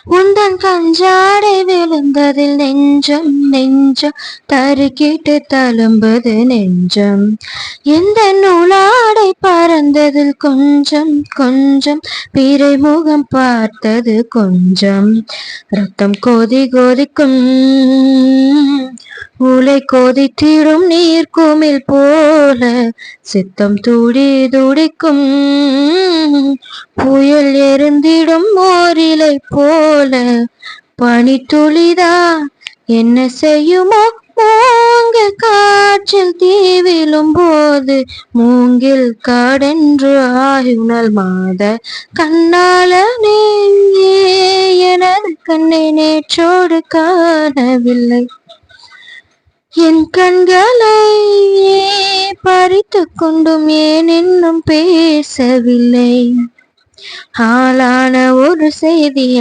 உந்தன் கஞ்சாடை விழுந்ததில் நெஞ்சம் நெஞ்சம் தருக்கிட்டு தழும்புது நெஞ்சம். எந்த நூலாடை பறந்ததில் கொஞ்சம் கொஞ்சம் பிறைமுகம் பார்த்தது கொஞ்சம். ரத்தம் கொதி கொதிக்கும் உலை கொதித்திடும் நீர்க்குமிழ் போல சித்தம் துடி துடிக்கும் புயல் எரிந்திடும் ஓரிலை போல. பனித்துளிதா என்ன செய்யுமோ மூங்கில் காற்றில் தீவிலும் போது மூங்கில் காடென்று ஆயுணல் மாத கண்ணாளனே எனது கண்ணை நேற்றோடு காணவில்லை. என் கண்களை பறித்து கொண்டும் ஏன் இன்னும் பேசவில்லை. ஆளான ஒரு செய்தி